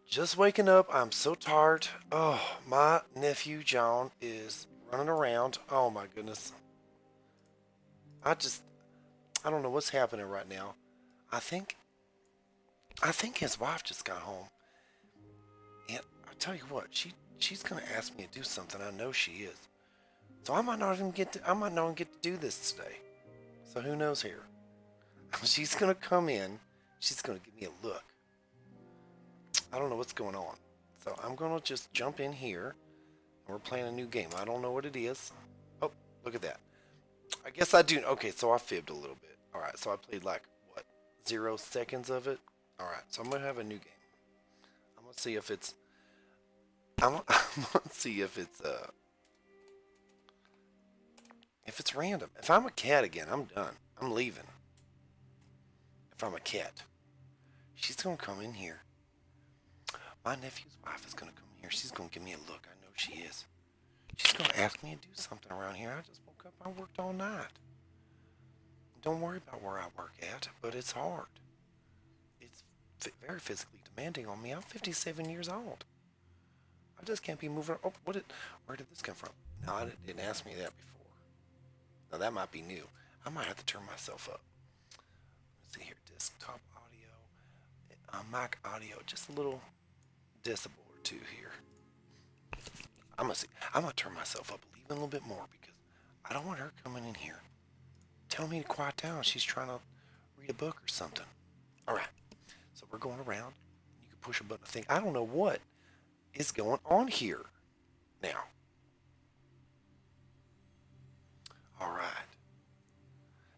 Just waking up. I'm so tired. Oh, my nephew John is running around. Oh my goodness. I just I don't know what's happening right now. I think I think his wife just got home. And I tell you what, she's gonna ask me to do something. I know she is. So I might not even get to do this today. So who knows here? She's gonna come in. She's gonna give me a look. I don't know what's going on. So I'm gonna just jump in here. We're playing a new game. I don't know what it is. Oh, look at that. I guess I do. Okay, so I fibbed a little bit. All right, so I played like what, 0 seconds of it. All right, so I'm gonna have a new game. I'm gonna see if it's. I'm gonna see if it's random. If I'm a cat again, I'm done. I'm leaving. If I'm a cat, she's gonna come in here. My nephew's wife is gonna come here. She's gonna give me a look. I know she is. She's gonna ask me to do something around here. I just woke up. I worked all night. Don't worry about where I work at, but it's hard. It's very physically demanding on me. I'm 57 years old. I just can't be moving. Oh, where did this come from? No, I didn't ask me that before. Now that might be new. I might have to turn myself up. Let's see here. Desktop audio, mic audio, just a little decibel or two here. I'm gonna see. I'm gonna turn myself up even a little bit more because I don't want her coming in here. Tell me to quiet down. She's trying to read a book or something. All right. So we're going around. You can push a button. I think I don't know what is going on here now. All right.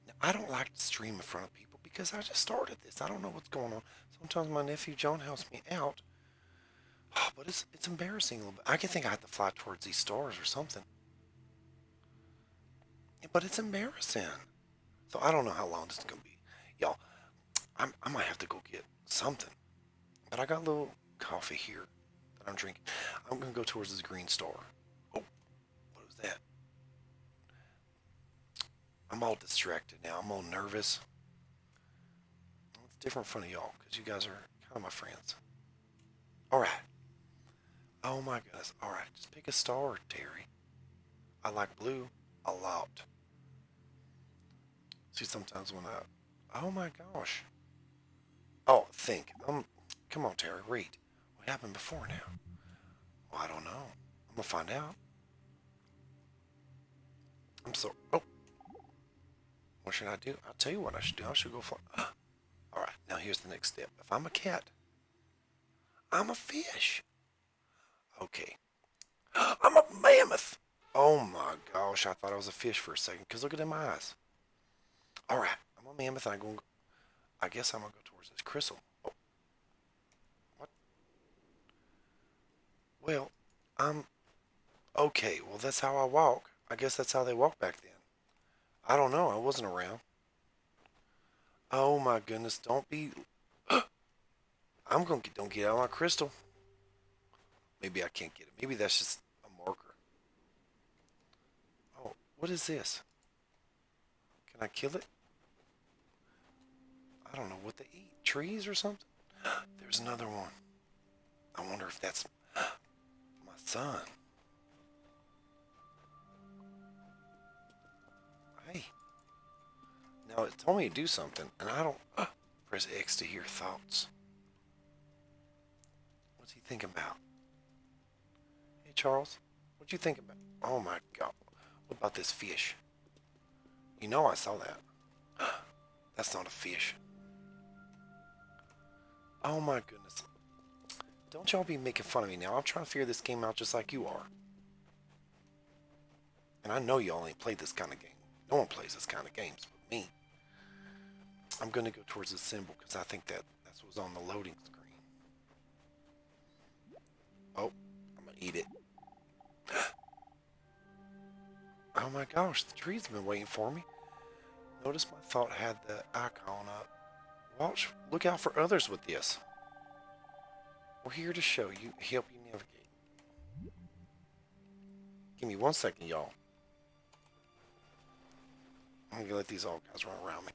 Now I don't like to stream in front of people because I just started this. I don't know what's going on. Sometimes my nephew John helps me out, but it's embarrassing a little bit. I can think I have to fly towards these stars or something. Yeah, but it's embarrassing. So I don't know how long this is gonna be, y'all. I might have to go get something, but I got a little coffee here that I'm drinking. I'm gonna go towards this green star. Oh, what was that? I'm all distracted now. I'm all nervous. It's different from y'all because you guys are kind of my friends. All right. Oh my goodness. All right. Just pick a star, Terry. I like blue a lot. See, sometimes when I. Oh my gosh. Oh, think. Come on, Terry. Read. What happened before now? Well, I don't know. I'm gonna find out. I'm so. Oh, what should I do? I'll tell you what I should do. I should go fly. All right. Now here's the next step. If I'm a cat, I'm a fish. Okay. I'm a mammoth. Oh my gosh, I thought I was a fish for a second. Cause look at them eyes. All right, I'm a mammoth. I guess I'm gonna go towards this crystal. Oh, what? Well, I'm okay. Well, that's how I walk. I guess that's how they walk back then. I don't know. I wasn't around. Oh my goodness! Don't be. Don't get out of my crystal. Maybe I can't get it. Maybe that's just a marker. Oh, what is this? Can I kill it? I don't know what they eat. Trees or something? There's another one. I wonder if that's my son. Hey. Now it told me to do something, and I don't. Press X to hear thoughts. What's he thinking about? Hey, Charles. What you think about? Oh my God. What about this fish? You know I saw that. That's not a fish. Oh my goodness. Don't y'all be making fun of me now. I'm trying to figure this game out just like you are. And I know y'all ain't played this kind of game. No one plays this kind of games but me. I'm going to go towards the symbol because I think that's what's on the loading screen. Oh, I'm going to eat it. Oh my gosh, the tree's been waiting for me. Notice my thought had the icon up. Watch, look out for others with this. We're here to show you, help you navigate. Give me 1 second, y'all. I'm gonna let these old guys run around me.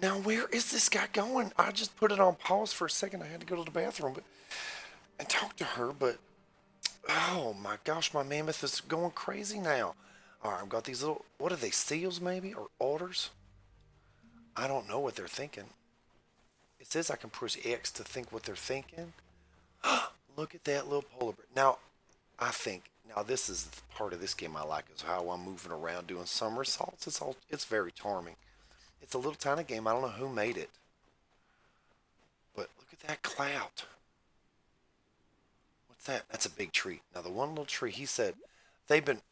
Now, where is this guy going? I just put it on pause for a second. I had to go to the bathroom and talk to her, but oh my gosh, my mammoth is going crazy now. All right, I've got these little, what are they, seals maybe, or otters? I don't know what they're thinking. It says I can push X to think what they're thinking. Look at that little polar bear. Now, I think, now this is the part of this game I like, is how I'm moving around doing somersaults. It's very charming. It's a little tiny game. I don't know who made it. But look at that cloud. What's that? That's a big tree. Now, the one little tree, he said, they've been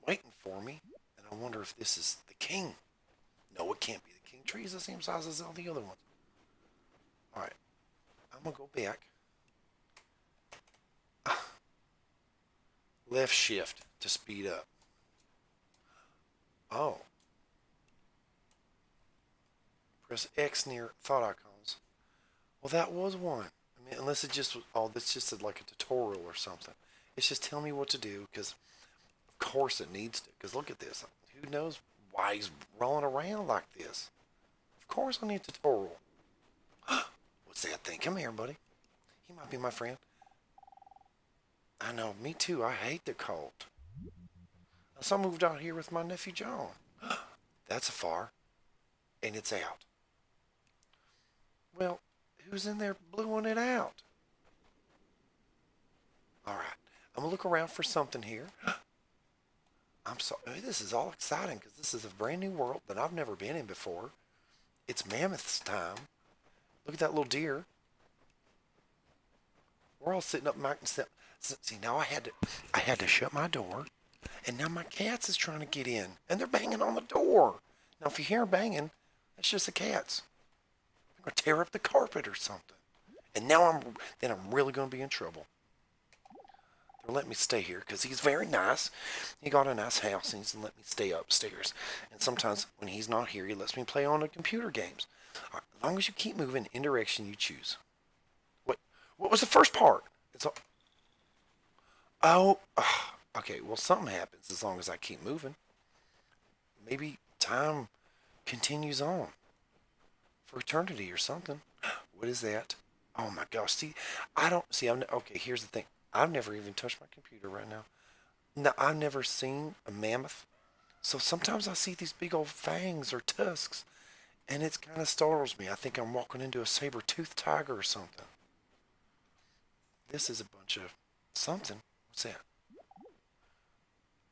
waiting for me. And I wonder if this is the king. No, it can't be the king. Tree's the same size as all the other ones. All right. I'm going to go back. Left shift to speed up. Oh. Press X near thought icons. Well, that was one. I mean, unless it just was, oh, this just like a tutorial or something. It's just telling me what to do, because of course it needs to. Because look at this. Who knows why he's rolling around like this? Of course I need a tutorial. What's that thing? Come here, buddy. He might be my friend. I know, me too. I hate the cold. So I moved out here with my nephew John. That's a far. And it's out. Well, who's in there blowing it out? Alright. I'm going to look around for something here. I'm sorry. This is all exciting because this is a brand new world that I've never been in before. It's mammoth's time. Look at that little deer. We're all sitting up Mike and step. See, now I had to shut my door, and now my cats is trying to get in, and they're banging on the door. Now, if you hear them banging, that's just the cats. They're gonna tear up the carpet or something. And now I'm really gonna be in trouble. They'll let me stay here because he's very nice. He got a nice house, and he's let me stay upstairs. And sometimes when he's not here, he lets me play on the computer games. All right, as long as you keep moving in direction you choose. What was the first part? It's all. Oh, okay. Well, something happens as long as I keep moving. Maybe time continues on for eternity or something. What is that? Oh my gosh. See, I don't see. Okay. Here's the thing. I've never even touched my computer right now. No, I've never seen a mammoth. So sometimes I see these big old fangs or tusks, and it kind of startles me. I think I'm walking into a saber-toothed tiger or something. This is a bunch of something. What's that?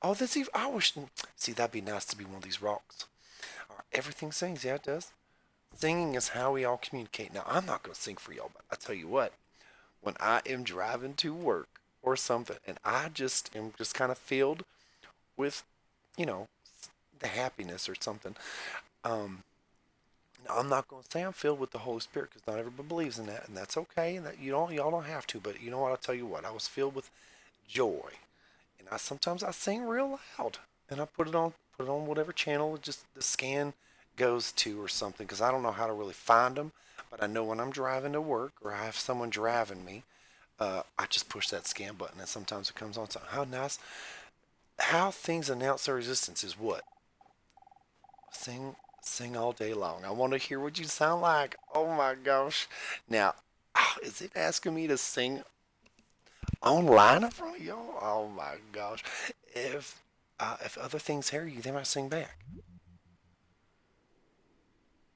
Oh, this even. I wish. See, that'd be nice to be one of these rocks. Everything sings. Yeah, it does. Singing is how we all communicate. Now, I'm not going to sing for y'all, but I tell you what, when I am driving to work or something, and I just am just kind of filled with, you know, the happiness or something. Um, Now, I'm not going to say I'm filled with the Holy Spirit because not everybody believes in that, and that's okay. And that y'all don't have to. But you know what? I'll tell you what. I was filled with joy, and sometimes I sing real loud, and I put it on whatever channel just the scan goes to or something because I don't know how to really find them. But I know when I'm driving to work or I have someone driving me, I just push that scan button, and sometimes it comes on. So how nice! How things announce their existence is what sing all day long. I want to hear what you sound like. Oh my gosh! Now, is it asking me to sing online in front of y'all? Oh my gosh! If other things hear you, they might sing back.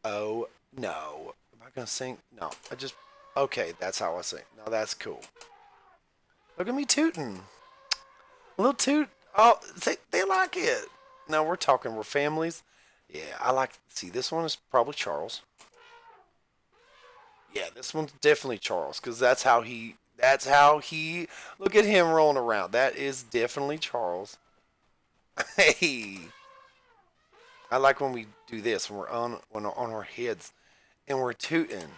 Oh no! Am I gonna sing? No, I just. Okay, that's how I sing. No, that's cool. Look at me tooting. A little toot. Oh, they like it. Now we're talking. We're families. Yeah, I like. See, this one is probably Charles. Yeah, this one's definitely Charles because that's how he. That's how he. Look at him rolling around. That is definitely Charles. Hey, I like when we do this when we're on our heads and we're tooting.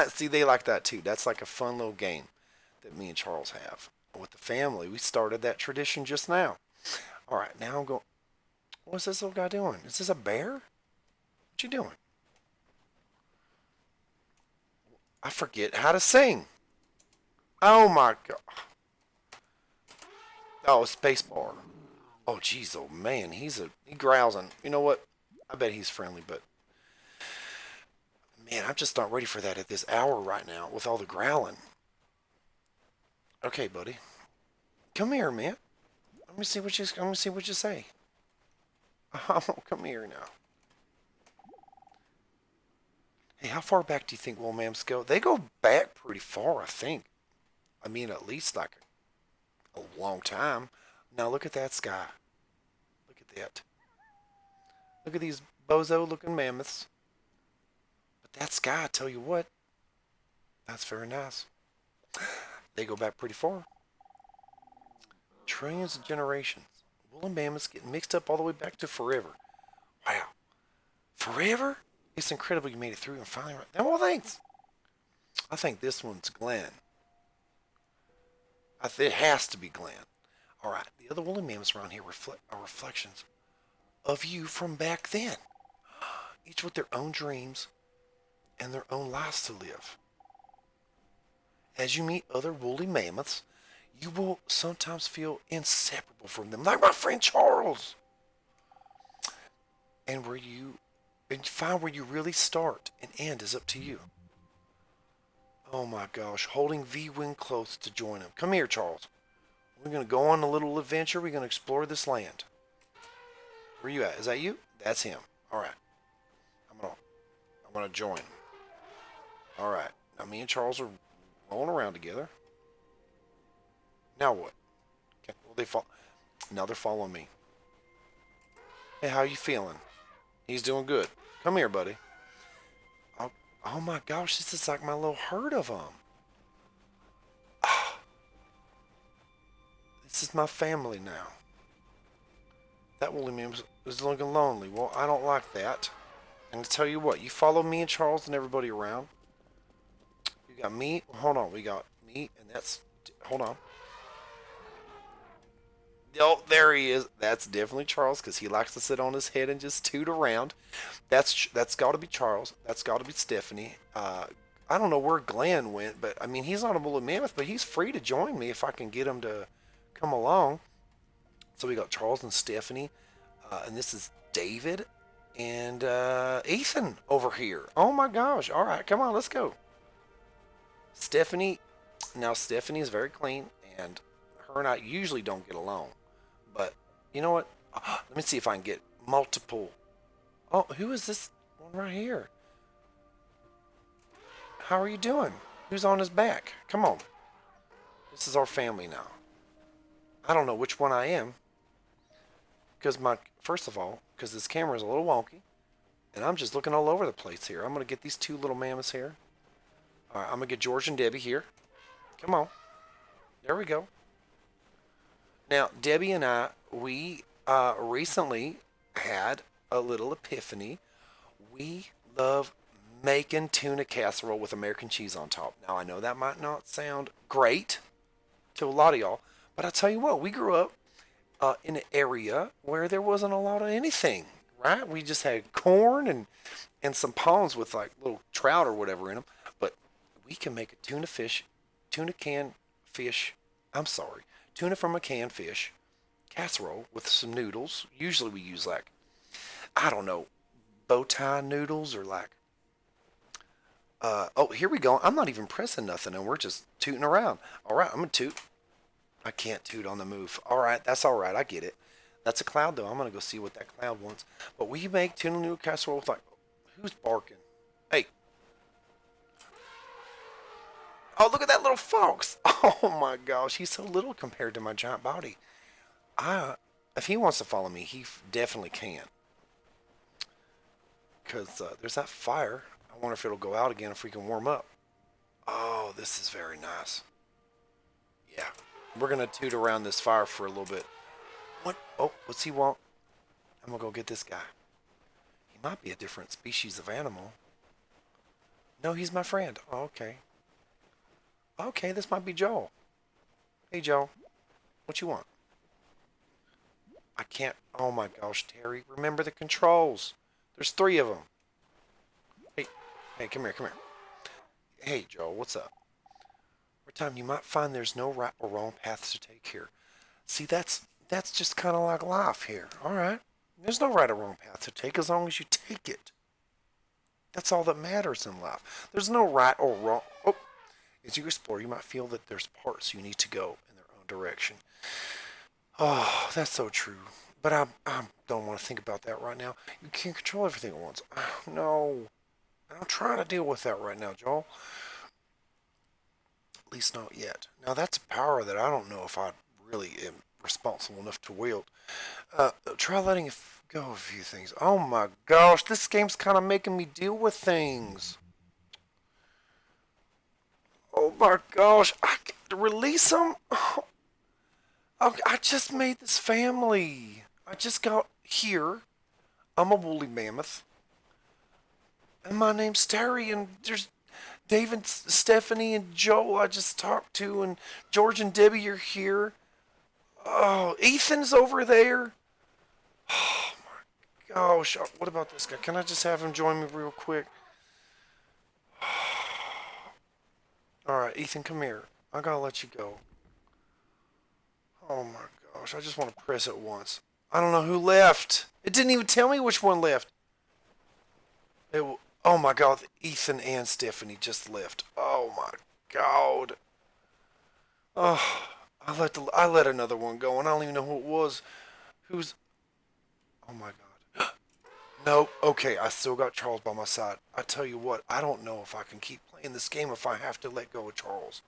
See, they like that too. That's like a fun little game that me and Charles have with the family. We started that tradition just now. All right, now I'm going. What's this little guy doing? Is this a bear? What you doing? I forget how to sing. Oh my god. Oh, space bar. Oh jeez, oh man, he growling. You know what? I bet he's friendly, but man, I'm just not ready for that at this hour right now with all the growling. Okay, buddy. Come here, man. Let me see what you say. Oh, come here now. Hey, how far back do you think woolly mammoths go? They go back pretty far, I think. I mean, at least like a long time. Now look at that sky. Look at that. Look at these bozo-looking mammoths. But that sky, I tell you what, that's very nice. They go back pretty far. Trillions of generations. Woolly mammoths get mixed up all the way back to forever. Wow. Forever? It's incredible you made it through and finally... Well, thanks. I think this one's Glenn. It has to be Glenn. All right. The other woolly mammoths around here are reflections of you from back then. Each with their own dreams and their own lives to live. As you meet other woolly mammoths, you will sometimes feel inseparable from them, like my friend Charles. And find where you really start and end is up to you. Oh my gosh, holding V-Wing close to join him. Come here, Charles. We're going to go on a little adventure. We're going to explore this land. Where you at? Is that you? That's him. All right. I'm gonna join him. All right. Now me and Charles are rolling around together. Now what? Okay. Well, now they're following me. Hey, how you feeling? He's doing good. Come here, buddy. Oh my gosh, this is like my little herd of them. This is my family now. That woolly mammoth is looking lonely. Well, I don't like that. And to tell you what, you follow me and Charles and everybody around. You got me. Hold on, we got me, and that's. Hold on. Oh, there he is. That's definitely Charles because he likes to sit on his head and just toot around. That's got to be Charles. That's got to be Stephanie. I don't know where Glenn went, but I mean he's not a woolly mammoth, but he's free to join me if I can get him to come along. So we got Charles and Stephanie, and this is David and Ethan over here. Oh my gosh! All right, come on, let's go. Stephanie. Now Stephanie is very clean, and her and I usually don't get along. But you know what? Let me see if I can get multiple. Oh, who is this one right here? How are you doing? Who's on his back? Come on. This is our family now. I don't know which one I am. First of all, because this camera is a little wonky. And I'm just looking all over the place here. I'm going to get these two little mammoths here. All right, I'm going to get George and Debbie here. Come on. There we go. Now, Debbie and I, we recently had a little epiphany. We love making tuna casserole with American cheese on top. Now, I know that might not sound great to a lot of y'all, but I tell you what, we grew up in an area where there wasn't a lot of anything, right? We just had corn and some ponds with like little trout or whatever in them. But we can make a tuna from a canned fish casserole with some noodles. Usually we use like, I don't know, bow tie noodles or like, oh, here we go. I'm not even pressing nothing and we're just tooting around. All right, I'm going to toot. I can't toot on the move. All right, that's all right. I get it. That's a cloud though. I'm going to go see what that cloud wants. But we make tuna noodle casserole with like, who's barking? Hey. Oh, look at that little fox. Oh my gosh, he's so little compared to my giant body. If he wants to follow me, he definitely can. Because there's that fire. I wonder if it'll go out again if we can warm up. Oh, this is very nice. Yeah. We're going to toot around this fire for a little bit. What? Oh, what's he want? I'm going to go get this guy. He might be a different species of animal. No, he's my friend. Oh, okay. Okay, this might be Joel. Hey, Joel. What you want? I can't. Oh my gosh, Terry. Remember the controls. There's 3 of them. Hey, come here. Hey, Joel, what's up? Over time, you might find there's no right or wrong paths to take here. See, that's just kind of like life here. All right. There's no right or wrong path to take as long as you take it. That's all that matters in life. There's no right or wrong. Oh, as you explore, you might feel that there's parts you need to go in their own direction. Oh, that's so true. But I don't want to think about that right now. You can't control everything at once. No. I'm trying to deal with that right now, Joel. At least not yet. Now, that's a power that I don't know if I really am responsible enough to wield. Try letting it go of a few things. Oh my gosh, this game's kind of making me deal with things. Oh my gosh, I get to release them. Oh, I just made this family. I just got here. I'm a woolly mammoth. And my name's Terry, and there's Dave and Stephanie and Joe I just talked to, and George and Debbie are here. Oh, Ethan's over there. Oh my gosh, what about this guy? Can I just have him join me real quick? Alright, Ethan, come here. I gotta let you go. Oh my gosh, I just want to press it once. I don't know who left. It didn't even tell me which one left. Oh my god, Ethan and Stephanie just left. Oh my god. Oh, I let another one go, and I don't even know who it was. Who's? Oh my god. Nope. Okay, I still got Charles by my side. I tell you what, I don't know if I can keep playing this game if I have to let go of Charles.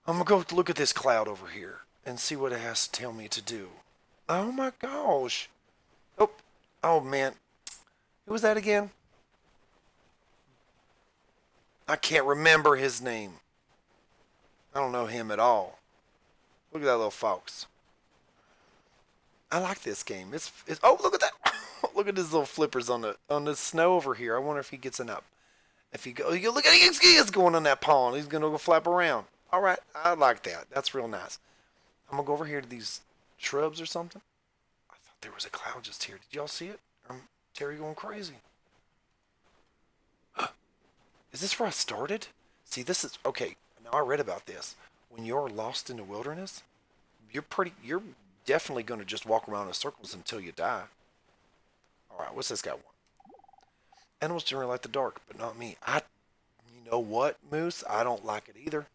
I'm gonna go look at this cloud over here and see what it has to tell me to do. Oh my gosh. Oh, oh man. Who was that again? I can't remember his name. I don't know him at all. Look at that little fox. I like this game. It's oh, look at that. Look at his little flippers on the snow over here. I wonder if he gets an up. If he go, you look at he's going on that pond. He's gonna go flap around. All right, I like that. That's real nice. I'm gonna go over here to these shrubs or something. I thought there was a cloud just here. Did y'all see it? Terry going crazy. Is this where I started? See, this is okay. Now I read about this. When you're lost in the wilderness, you're definitely gonna just walk around in circles until you die. All right, what's this guy want? Animals generally like the dark, but not me. You know what, Moose? I don't like it either.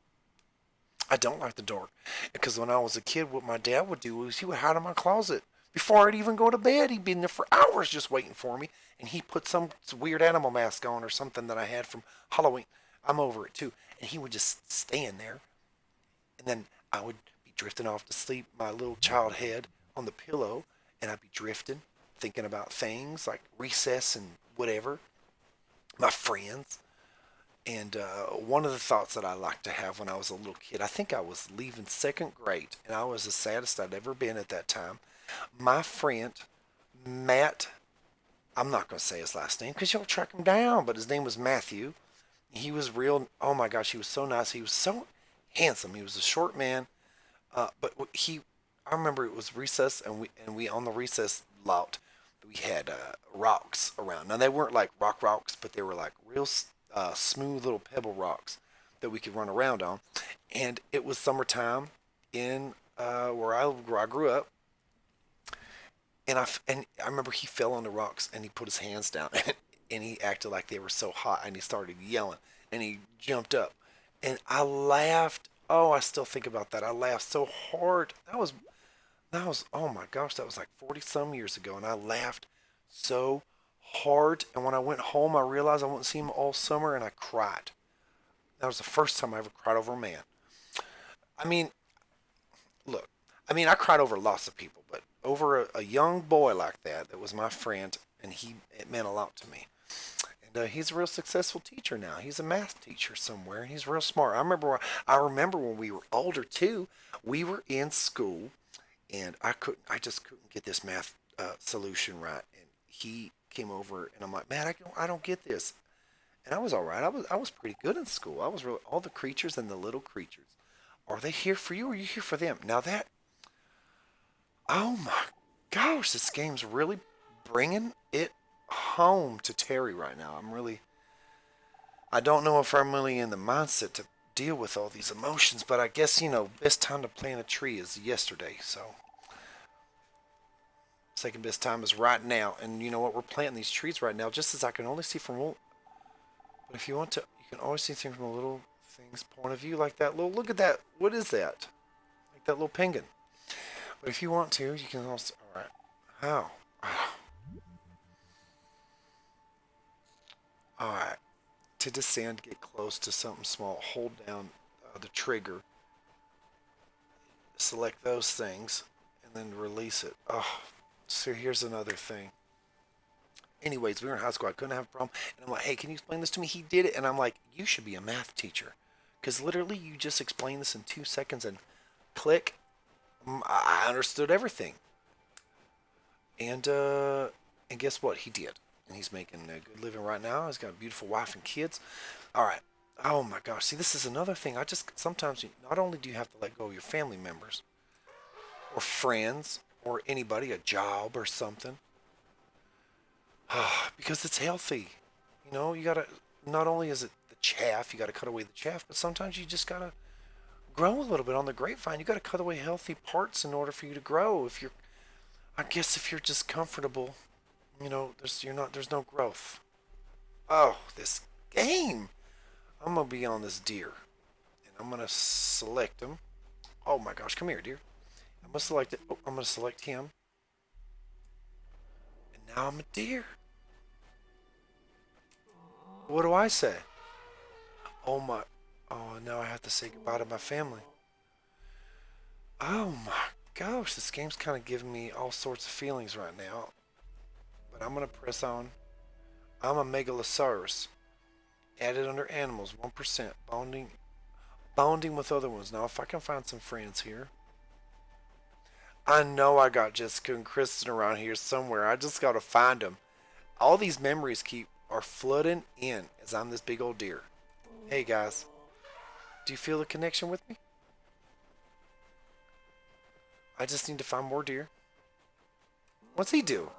I don't like the dark. Because when I was a kid, what my dad would do is he would hide in my closet. Before I'd even go to bed, he'd be in there for hours just waiting for me. And he put some weird animal mask on or something that I had from Halloween. I'm over it too. And he would just stand there. And then I would be drifting off to sleep, my little child head on the pillow. And I'd be drifting, thinking about things like recess and whatever. My friends. And one of the thoughts that I liked to have when I was a little kid, I think I was leaving second grade, and I was the saddest I'd ever been at that time. My friend, Matt, I'm not going to say his last name because you'll track him down, but his name was Matthew. He was real, oh my gosh, he was so nice. He was so handsome. He was a short man, but I remember it was recess, and we on the recess lot, we had rocks around. Now, they weren't like rocks, but they were like real smooth little pebble rocks that we could run around on. And it was summertime in where I grew up. And I remember he fell on the rocks and he put his hands down and he acted like they were so hot and he started yelling and he jumped up and I laughed. Oh, I still think about that. I laughed so hard. That was oh my gosh, that was like 40 some years ago and I laughed so hard. And when I went home, I realized I wouldn't see him all summer and I cried. That was the first time I ever cried over a man. I mean, look, I cried over lots of people, but over a young boy like that was my friend, and it meant a lot to me. And he's a real successful teacher now. He's a math teacher somewhere, and he's real smart. I remember when we were older too. We were in school, and I just couldn't get this math solution right, and he came over, and I'm like, man, I don't get this. And I was all right. I was pretty good in school. I was really all the creatures and the little creatures. Are they here for you or are you here for them? Now that, oh my gosh, this game's really bringing it home to Terry right now. I don't know if I'm really in the mindset to deal with all these emotions, but I guess, best time to plant a tree is yesterday. So second best time is right now. And you know what? We're planting these trees right now, just as I can only see from one. But if you want to, you can always see things from a little thing's point of view, like that little. Look at that. What is that? Like that little penguin. But if you want to, you can also. All right. How? All right. To descend, get close to something small. Hold down the trigger. Select those things, and then release it. Oh, so here's another thing. Anyways, we were in high school. I couldn't have a problem. And I'm like, hey, can you explain this to me? He did it. And I'm like, you should be a math teacher. Because literally, you just explained this in 2 seconds and click. I understood everything. And guess what? He did. And he's making a good living right now. He's got a beautiful wife and kids. All right. Oh my gosh. See, this is another thing. Sometimes, not only do you have to let go of your family members or friends or anybody, a job or something, because it's healthy. You know, you gotta, not only is it the chaff, you gotta cut away the chaff, but sometimes you just gotta grow a little bit on the grapevine. You gotta cut away healthy parts in order for you to grow. I guess if you're just comfortable, you know, there's no growth. Oh, this game. I'm gonna be on this deer, and I'm gonna select him. Oh my gosh, come here, deer. I'm gonna select it. Oh, I'm gonna select him, and now I'm a deer. What do I say? Oh my. Oh, now I have to say goodbye to my family. Oh my gosh, this game's kind of giving me all sorts of feelings right now. But I'm gonna press on. I'm a megalosaurus. Added under animals, 1%. Bonding with other ones. Now, if I can find some friends here. I know I got Jessica and Kristen around here somewhere. I just gotta find them. All these memories are flooding in as I'm this big old deer. Hey guys, do you feel the connection with me? I just need to find more deer. What's he do?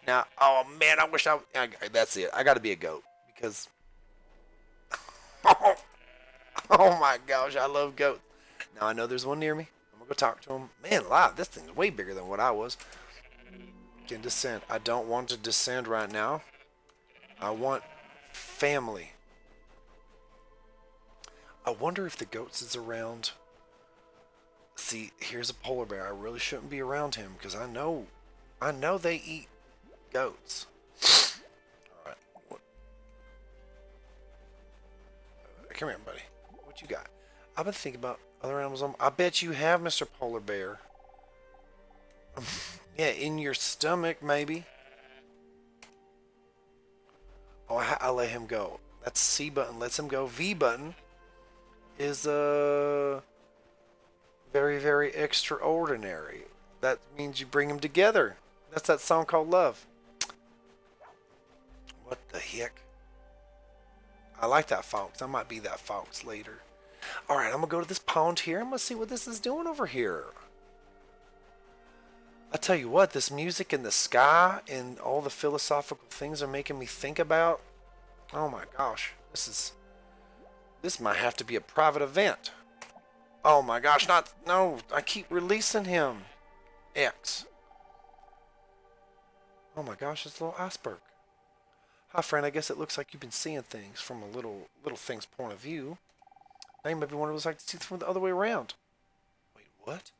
Now, oh man, I wish that's it. I gotta be a goat because. Oh my gosh, I love goats. Now I know there's one near me. I'm gonna go talk to him. Man, live, this thing's way bigger than what I was. Can descend. I don't want to descend right now. I want family. I wonder if the goats is around. See, here's a polar bear. I really shouldn't be around him because I know they eat goats. All right. Come here, buddy. What you got? I've been thinking about other animals. I bet you have, Mr. Polar Bear. Yeah, in your stomach, maybe. Oh, I let him go. That's C button lets him go. V button is very, very extraordinary. That means you bring them together. That's that song called Love. What the heck? I like that fox. I might be that fox later. Alright, I'm going to go to this pond here. I'm going to see what this is doing over here. I tell you what, this music in the sky and all the philosophical things are making me think about. Oh my gosh. This might have to be a private event. Oh my gosh, no, I keep releasing him. X. Oh my gosh, it's a little iceberg. Hi friend, I guess it looks like you've been seeing things from a little thing's point of view. Now you might be wondering what it's like to see it from the other way around. Wait, what?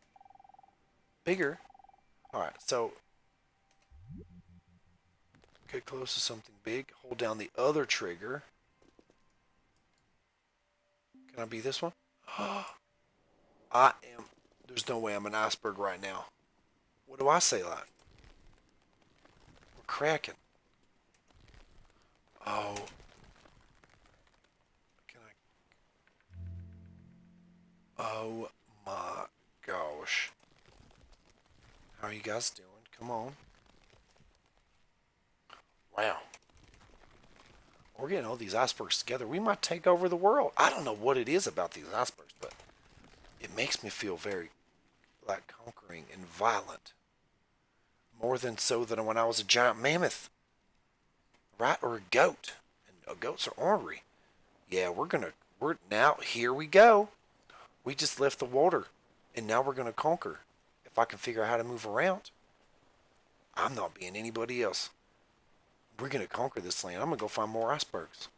Bigger? Alright, so get close to something big. Hold down the other trigger. Can I be this one? I am. There's no way I'm an iceberg right now. What do I say like? We're cracking. Oh. Can I? Oh my gosh. How are you guys doing? Come on. Wow. We're getting all these icebergs together. We might take over the world. I don't know what it is about these icebergs, but it makes me feel very like conquering and violent. More than so than when I was a giant mammoth. Right? Or a goat. And goats are ornery. Yeah, now, here we go. We just left the water. And now we're going to conquer. If I can figure out how to move around. I'm not being anybody else. We're going to conquer this land. I'm going to go find more icebergs.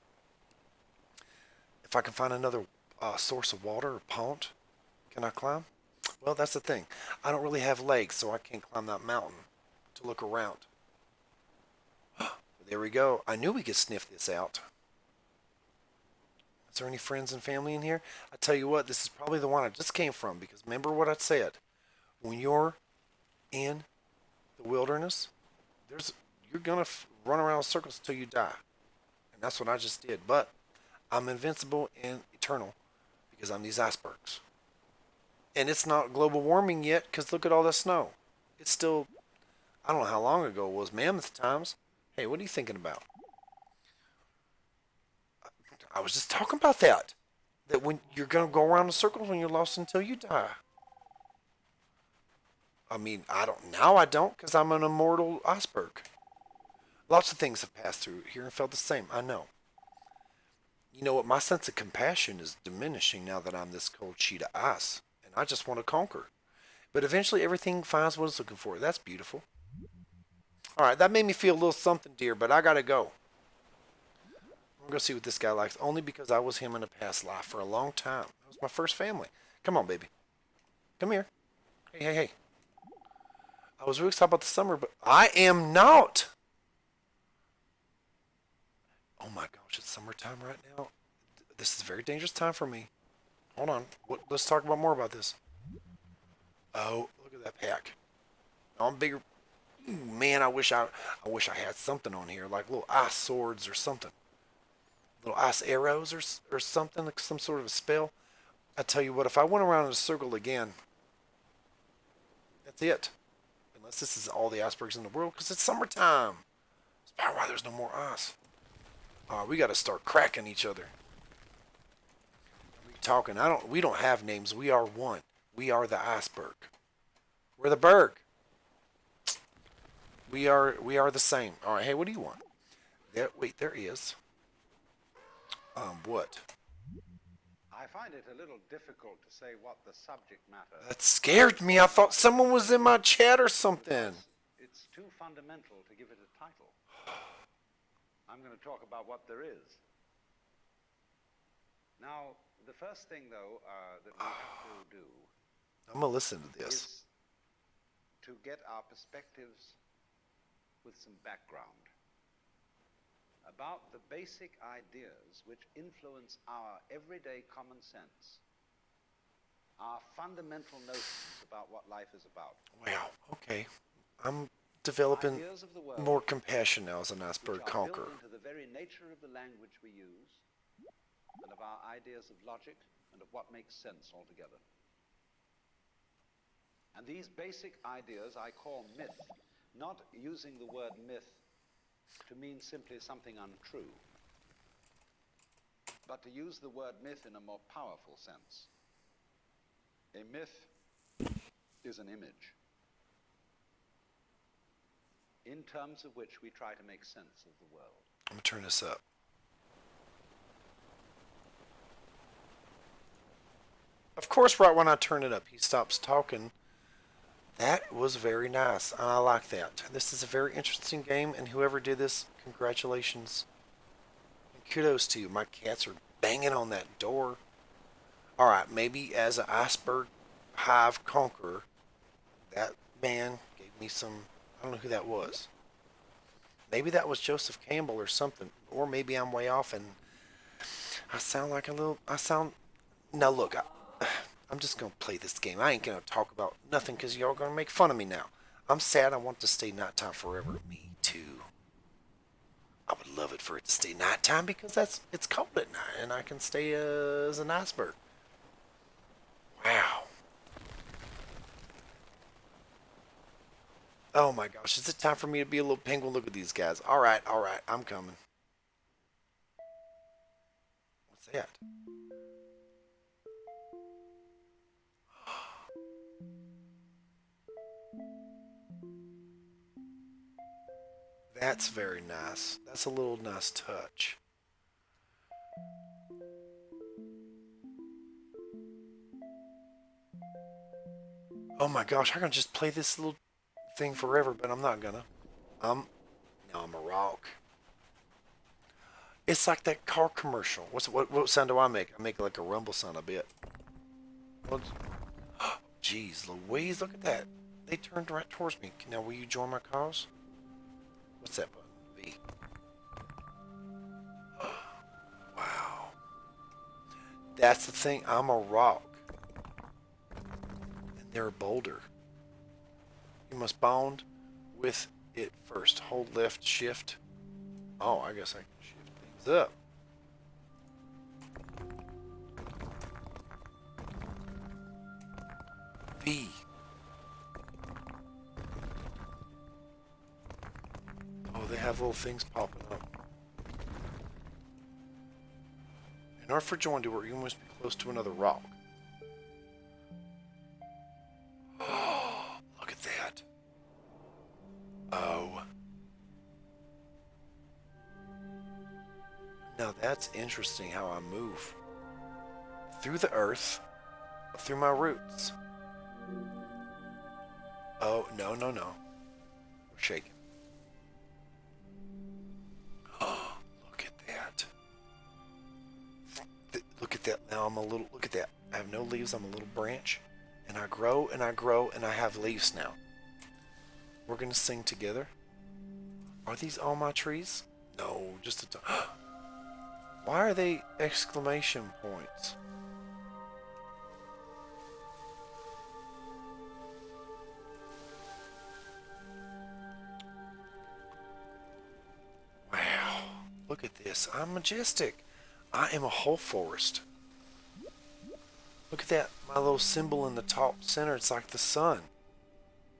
If I can find another source of water or pond, can I climb? Well, that's the thing. I don't really have legs, so I can't climb that mountain to look around. There we go. I knew we could sniff this out. Is there any friends and family in here? I tell you what, this is probably the one I just came from, because remember what I said. When you're in the wilderness, you're going to run around in circles until you die. And that's what I just did. But I'm invincible and eternal because I'm these icebergs. And it's not global warming yet, because look at all the snow. It's still, I don't know how long ago it was, mammoth times. Hey, what are you thinking about? I was just talking about that. That when you're going to go around in circles when you're lost until you die. I mean, I don't, because I'm an immortal iceberg. Lots of things have passed through here and felt the same, I know. You know what, my sense of compassion is diminishing now that I'm this cold sheet of ice. And I just want to conquer. But eventually everything finds what it's looking for. That's beautiful. Alright, that made me feel a little something, dear, but I gotta go. I'm gonna go see what this guy likes, only because I was him in a past life for a long time. That was my first family. Come on, baby. Come here. Hey, hey, hey. I was really excited about the summer, but I am not. Oh my gosh, it's summertime right now. This is a very dangerous time for me. Hold on. Let's talk about more about this. Oh, look at that pack. Oh, I'm bigger. Ooh, man, I wish I had something on here, like little ice swords or something. Little ice arrows or something, like some sort of a spell. I tell you what, if I went around in a circle again, that's it. Unless this is all the icebergs in the world, because it's summertime. That's probably why there's no more ice. We got to start cracking each other. We talking. We don't have names. We are one. We are the iceberg. We're the berg. We are the same. All right. Hey, what do you want? Wait, there is. What? I find it a little difficult to say what the subject matter. That scared me. I thought someone was in my chat or something. It's too fundamental to give it a title. I'm going to talk about what there is. Now, the first thing, though, that we have to do... I'm going to listen to this. ...is to get our perspectives with some background about the basic ideas which influence our everyday common sense, our fundamental notions about what life is about. Wow, okay. I'm developing more compassion now as an iceberg conqueror. Built into the very nature of the language we use, and of our ideas of logic, and of what makes sense altogether. And these basic ideas I call myth, not using the word myth to mean simply something untrue, but to use the word myth in a more powerful sense. A myth is an image, in terms of which we try to make sense of the world. I'm going to turn this up. Of course, right when I turn it up, he stops talking. That was very nice. I like that. This is a very interesting game, and whoever did this, congratulations. And kudos to you. My cats are banging on that door. Alright, maybe as an iceberg hive conqueror, that man gave me some... I don't know who that was. Maybe that was Joseph Campbell or something. Or maybe I'm way off and I sound like a little... Now look, I'm just going to play this game. I ain't going to talk about nothing because y'all going to make fun of me now. I'm sad I want to stay nighttime forever. Me too. I would love it for it to stay nighttime because it's cold at night and I can stay as an iceberg. Wow. Oh my gosh, is it time for me to be a little penguin? Look at these guys. Alright, I'm coming. What's that? That's very nice. That's a little nice touch. Oh my gosh, I can just play this little thing forever, but I'm not gonna. I'm Now I'm a rock. It's like that car commercial. What sound do I make? I make like a rumble sound a bit. What? Jeez Louise, look at that. They turned right towards me. Now will you join my cause? What's that button? V. Wow. That's the thing. I'm a rock. And they're a boulder. You must bond with it first. Hold left shift. Oh, I guess I can shift things up. V. Oh, they have little things popping up. In order for join to work, you must be close to another rock. Look at that. Oh. Now that's interesting how I move. Through the earth, through my roots. Oh, no, no, no. We're shaking. Oh, look at that. Look at that. Now I'm a little, look at that. I have no leaves. I'm a little branch. And I grow and I grow and I have leaves now. We're going to sing together. Are these all my trees? No, just a Why are they exclamation points? Wow, look at this. I'm majestic. I am a whole forest. Look at that, my little symbol in the top center. It's like the sun.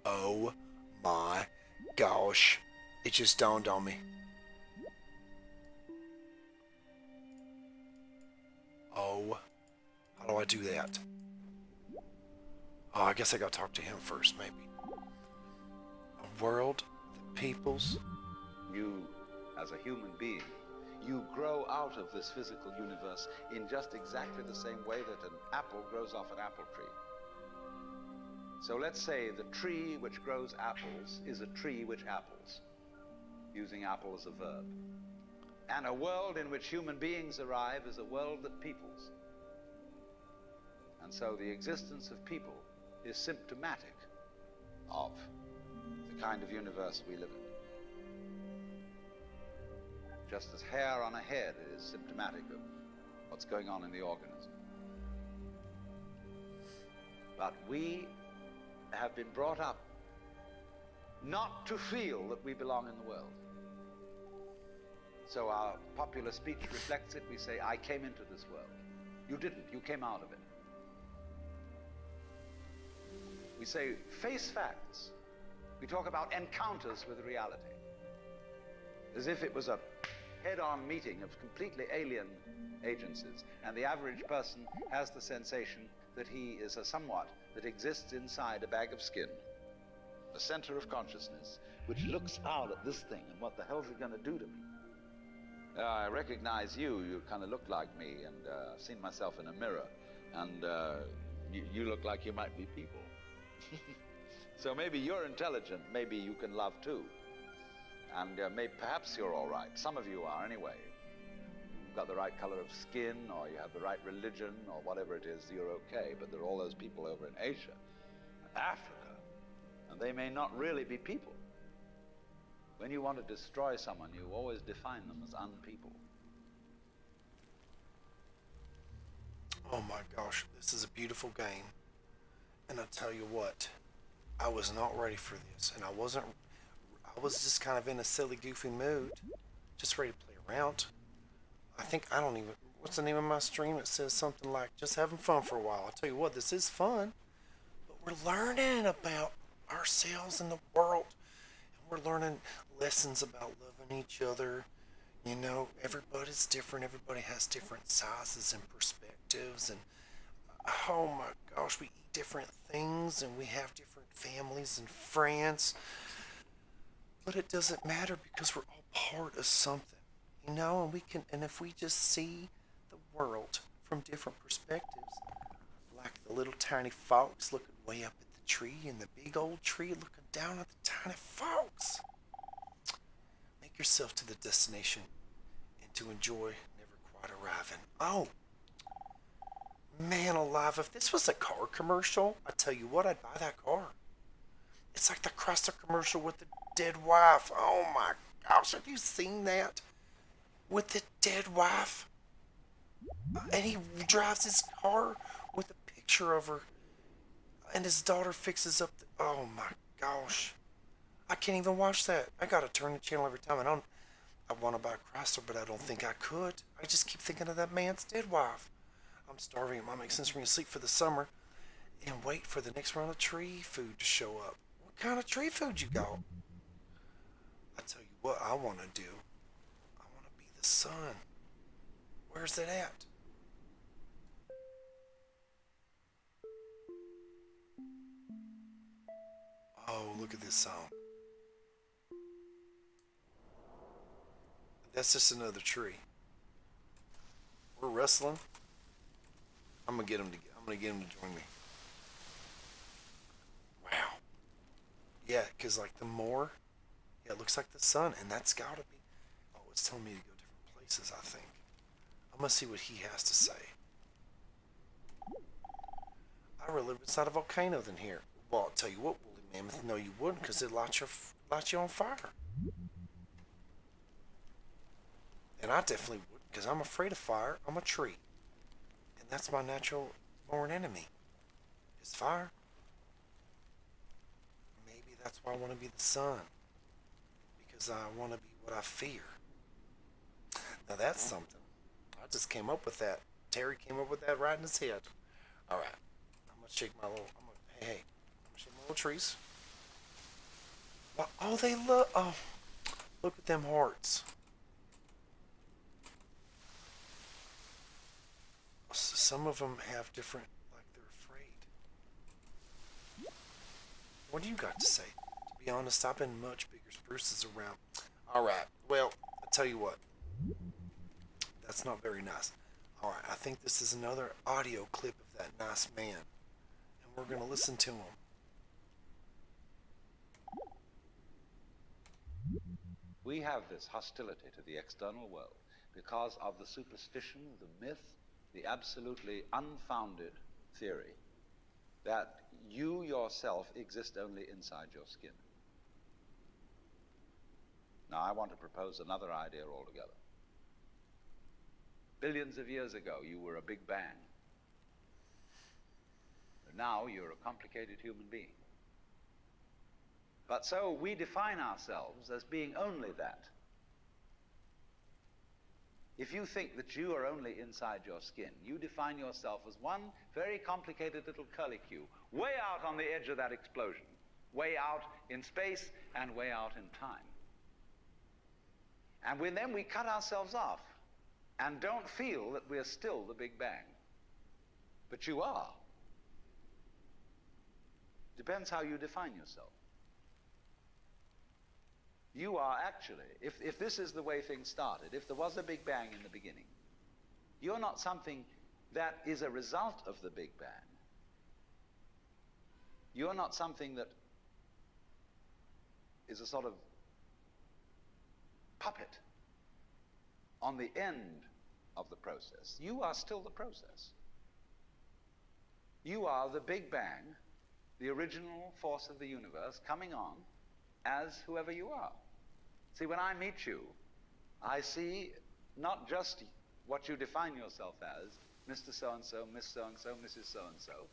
Oh my gosh. It just dawned on me. Oh, how do I do that? Oh, I guess I gotta talk to him first, maybe. A world, the peoples. You, as a human being, you grow out of this physical universe in just exactly the same way that an apple grows off an apple tree. So let's say the tree which grows apples is a tree which apples, using apple as a verb. And a world in which human beings arrive is a world that peoples. And so the existence of people is symptomatic of the kind of universe we live in. Just as hair on a head is symptomatic of what's going on in the organism. But we have been brought up not to feel that we belong in the world. So our popular speech reflects it. We say, I came into this world. You didn't, you came out of it. We say, face facts. We talk about encounters with reality. As if it was a head-on meeting of completely alien agencies, and the average person has the sensation that he is a somewhat that exists inside a bag of skin, a center of consciousness, which looks out at this thing, and what the hell's it going to do to me? I recognize you. You kind of look like me, and I've seen myself in a mirror, and you look like you might be people. So maybe you're intelligent, maybe you can love too. And perhaps you're all right. Some of you are anyway. You've got the right color of skin, or you have the right religion, or whatever it is, you're okay. But there are all those people over in Asia, Africa, and they may not really be people. When you want to destroy someone, you always define them as unpeople. Oh my gosh, this is a beautiful game. And I tell you what, I was not ready for this. And I was just kind of in a silly, goofy mood. Just ready to play around. What's the name of my stream? It says something like, just having fun for a while. I tell you what, this is fun. But we're learning about ourselves and the world. And we're learning lessons about loving each other. You know, everybody's different. Everybody has different sizes and perspectives. And oh my gosh, we eat different things and we have different families and friends. But it doesn't matter because we're all part of something. You know, and if we just see the world from different perspectives, like the little tiny fox looking way up at the tree and the big old tree looking down at the tiny folks. Make yourself to the destination and to enjoy never quite arriving. Oh, man alive, if this was a car commercial, I tell you what, I'd buy that car. It's like the Chrysler commercial with the dead wife. Oh my gosh, have you seen that? With the dead wife? And he drives his car with a picture of her. And his daughter fixes up oh my gosh. I can't even watch that. I gotta turn the channel every time. I want to buy a Chrysler, but I don't think I could. I just keep thinking of that man's dead wife. I'm starving. It might make sense for me to sleep for the summer and wait for the next round of tree food to show up. What kind of tree food you got? I tell you what I want to do. I want to be the sun. Where's it at? Oh, look at this song. That's just another tree. We're wrestling. I'm gonna get him to join me. Wow. Yeah, cause like the more, yeah, it looks like the sun, and that's gotta be. Oh, it's telling me to go different places. I think. I'm gonna see what he has to say. I'd rather live inside a volcano than here. Well, I'll tell you what, woolly mammoth. No, you wouldn't, cause it lights you on fire. And I definitely would, because I'm afraid of fire. I'm a tree. And that's my natural born enemy, is fire. Maybe that's why I want to be the sun. Because I want to be what I fear. Now that's something. I just came up with that. Terry came up with that right in his head. Alright. I'm going to shake my little, hey, I'm going to shake my little trees. Well, oh, they look, oh, look at them hearts. Some of them have different, like they're afraid. What do you got to say? To be honest, I've been much bigger spruces around. Alright, well, I'll tell you what. That's not very nice. Alright, I think this is another audio clip of that nice man. And we're going to listen to him. We have this hostility to the external world because of the superstition, the myth, the absolutely unfounded theory that you yourself exist only inside your skin. Now, I want to propose another idea altogether. Billions of years ago, you were a big bang. But now you're a complicated human being. But so we define ourselves as being only that. If you think that you are only inside your skin, you define yourself as one very complicated little curlicue, way out on the edge of that explosion, way out in space and way out in time. And then we cut ourselves off and don't feel that we're still the Big Bang. But you are. Depends how you define yourself. You are actually, if this is the way things started, if there was a Big Bang in the beginning, you're not something that is a result of the Big Bang. You're not something that is a sort of puppet on the end of the process. You are still the process. You are the Big Bang, the original force of the universe coming on as whoever you are. See, when I meet you, I see not just what you define yourself as, Mr. So-and-so, Miss So-and-so, Mrs. So-and-so.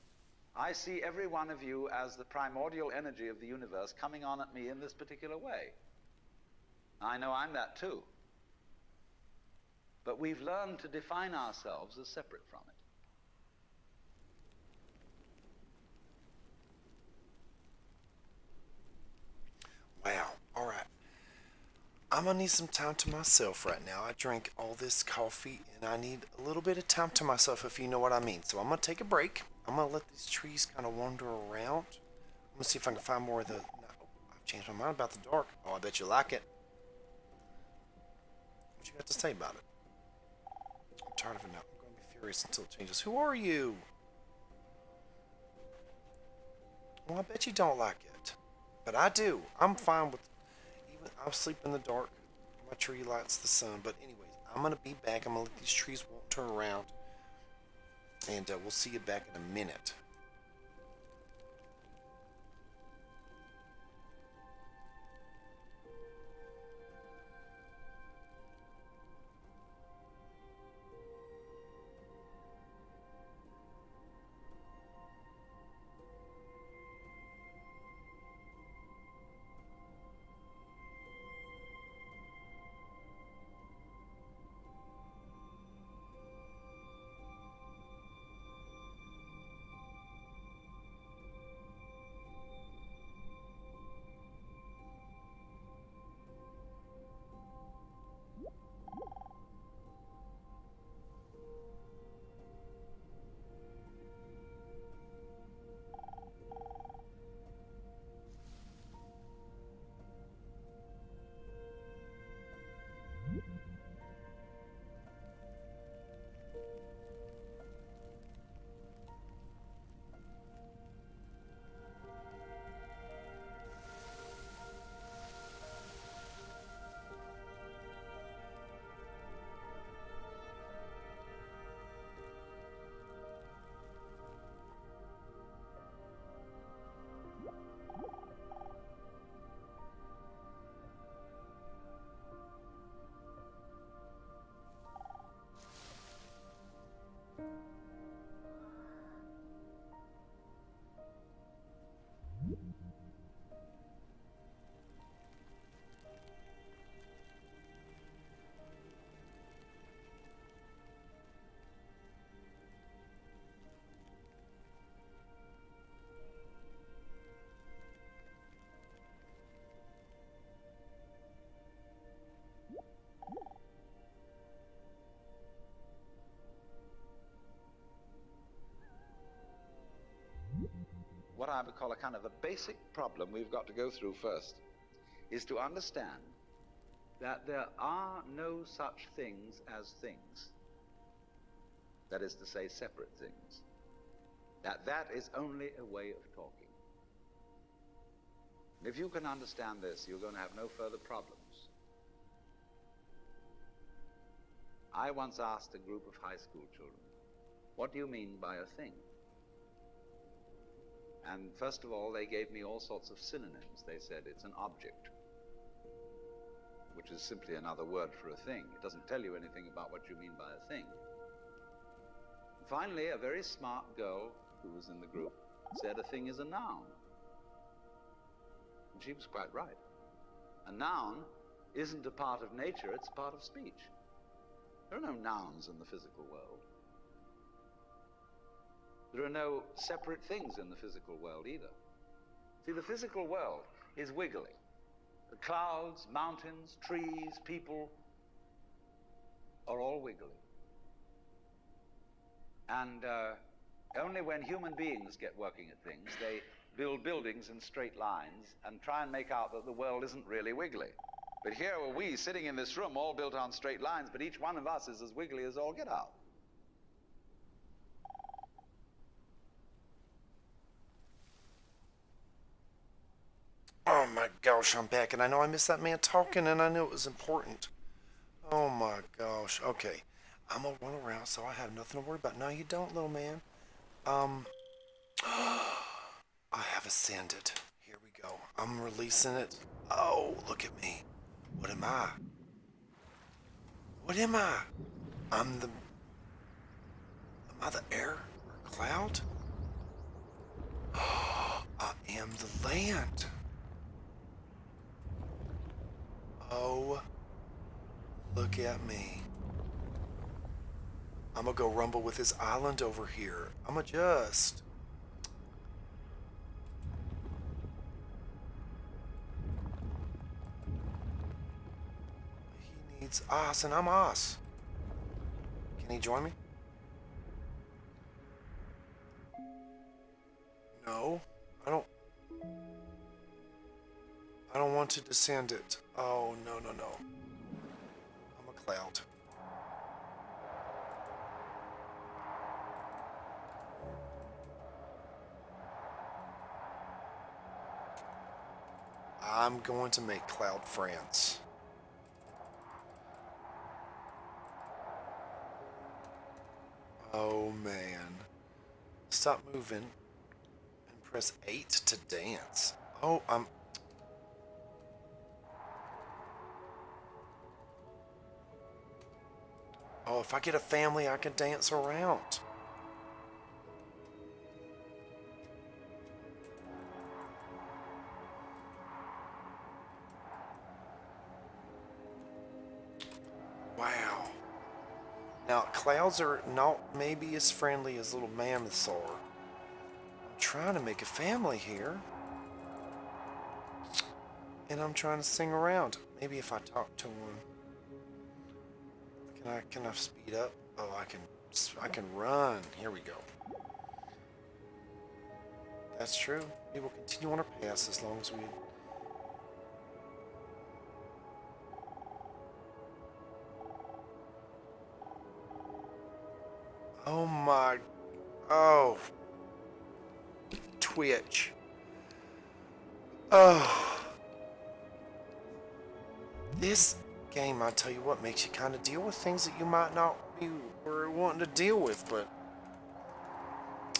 I see every one of you as the primordial energy of the universe coming on at me in this particular way. I know I'm that too. But we've learned to define ourselves as separate from it. Wow. All right. I'm going to need some time to myself right now. I drank all this coffee and I need a little bit of time to myself, if you know what I mean. So I'm going to take a break. I'm going to let these trees kind of wander around. I'm going to see if I can find more of the... No, I've changed my mind about the dark. Oh, I bet you like it. What you got to say about it? I'm tired of it now. I'm going to be furious until it changes. Who are you? Well, I bet you don't like it. But I do. I'm fine with even I'll sleep in the dark. My tree lights the sun. But anyways, I'm gonna be back. I'm gonna let these trees turn around. And we'll see you back in a minute. What I would call a kind of a basic problem we've got to go through first is to understand that there are no such things as things. That is to say, separate things. That is only a way of talking. And if you can understand this, you're going to have no further problems. I once asked a group of high school children, what do you mean by a thing? And first of all, they gave me all sorts of synonyms. They said it's an object, which is simply another word for a thing. It doesn't tell you anything about what you mean by a thing. Finally, a very smart girl who was in the group said a thing is a noun. And she was quite right. A noun isn't a part of nature, it's a part of speech. There are no nouns in the physical world. There are no separate things in the physical world either. See, the physical world is wiggly. The clouds, mountains, trees, people are all wiggly. And only when human beings get working at things, they build buildings in straight lines and try and make out that the world isn't really wiggly. But here are we sitting in this room all built on straight lines, but each one of us is as wiggly as all get out. Oh my gosh, I'm back, and I know I missed that man talking, and I knew it was important. Oh my gosh. Okay, I'm gonna run around, so I have nothing to worry about. No, you don't, little man. Um, I have ascended. Here we go. I'm releasing it. Oh, look at me. What am I? What am I? I'm the. Am I the air or cloud? I am the land. Oh, look at me. I'm gonna go rumble with this island over here. I'm just. He needs us, and I'm us. Can he join me? No, I don't. I don't want to descend it. Oh, no, no, no. I'm a cloud. I'm going to make cloud friends. Oh man. Stop moving and press 8 to dance. Oh, Oh, if I get a family, I can dance around. Wow. Now, clouds are not maybe as friendly as little mammoths are. I'm trying to make a family here. And I'm trying to sing around. Maybe if I talk to one. Can I speed up? Oh, I can run. Here we go. That's true. We will continue on our path as long as we... Oh my... Oh. Twitch. Oh. This game, I tell you what, makes you kind of deal with things that you might not be wanting to deal with, but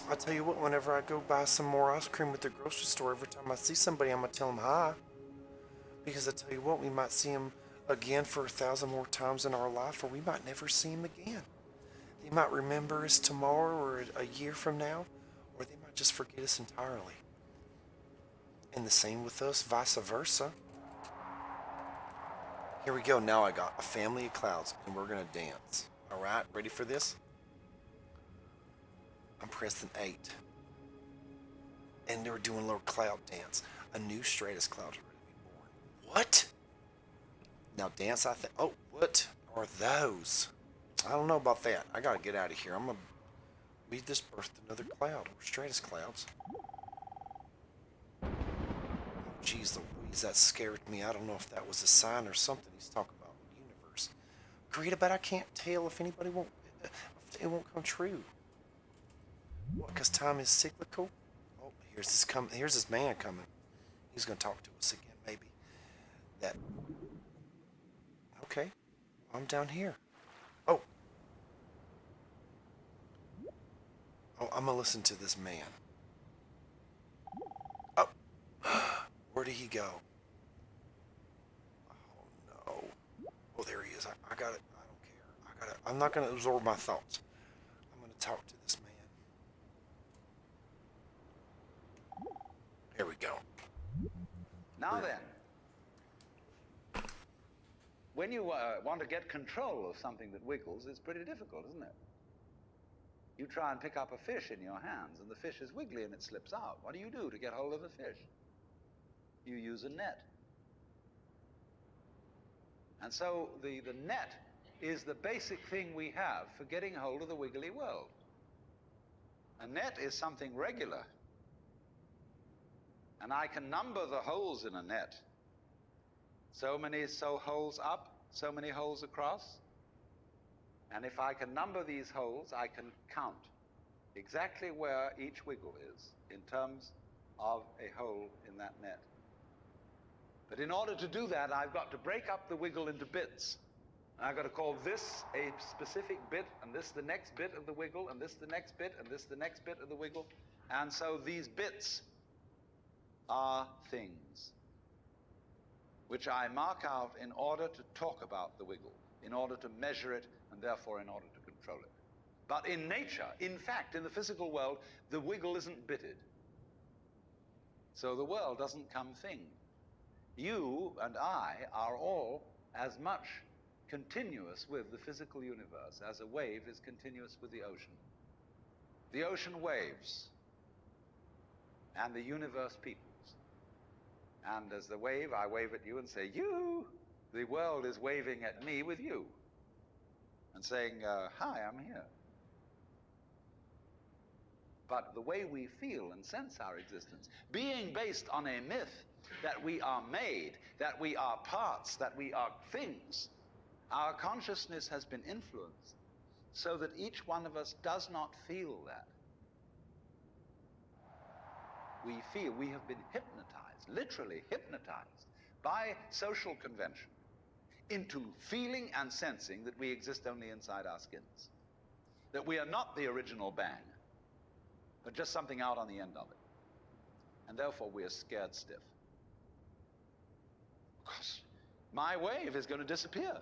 I tell you what, whenever I go buy some more ice cream at the grocery store, every time I see somebody, I'm going to tell them hi. Because I tell you what, we might see them again for 1,000 more times in our life, or we might never see them again. They might remember us tomorrow or a year from now, or they might just forget us entirely. And the same with us, vice versa. Here we go. Now I got a family of clouds, and we're going to dance. All right, ready for this? I'm pressing 8. And they're doing a little cloud dance. A new stratus cloud is ready to be born. What? Now dance, I think. Oh, what are those? I don't know about that. I got to get out of here. I'm going to... We just birthed another cloud, or stratus clouds. Oh, geez Louise, that scared me. I don't know if that was a sign or something. He's talking about the universe. Greta, but I can't tell if anybody won't... If it won't come true. What, because time is cyclical? Oh, here's this man coming. He's going to talk to us again, maybe. That... Okay. I'm down here. Oh. Oh, I'm going to listen to this man. Oh. Where did he go? Oh, no. Oh, there he is. I got it. I don't care. I'm not going to absorb my thoughts. I'm going to talk to this man. Here we go. Now then, when you want to get control of something that wiggles, it's pretty difficult, isn't it? You try and pick up a fish in your hands, and the fish is wiggly and it slips out. What do you do to get hold of the fish? You use a net. And so the net is the basic thing we have for getting hold of the wiggly world. A net is something regular. And I can number the holes in a net. So many holes up, so many holes across. And if I can number these holes, I can count exactly where each wiggle is in terms of a hole in that net. But in order to do that, I've got to break up the wiggle into bits. And I've got to call this a specific bit, and this the next bit of the wiggle, and this the next bit, and this the next bit of the wiggle. And so these bits are things which I mark out in order to talk about the wiggle, in order to measure it, and therefore in order to control it. But in nature, in fact, in the physical world, the wiggle isn't bitted. So the world doesn't come thing. You and I are all as much continuous with the physical universe as a wave is continuous with the ocean. The ocean waves, and the universe peoples. And as the wave, I wave at you and say, you. The world is waving at me with you and saying, hi, I'm here. But the way we feel and sense our existence, being based on a myth that we are made, that we are parts, that we are things, our consciousness has been influenced so that each one of us does not feel that. We have been hypnotized, literally hypnotized by social convention into feeling and sensing that we exist only inside our skins, that we are not the original bang, but just something out on the end of it. And therefore we are scared stiff. Because my wave is going to disappear.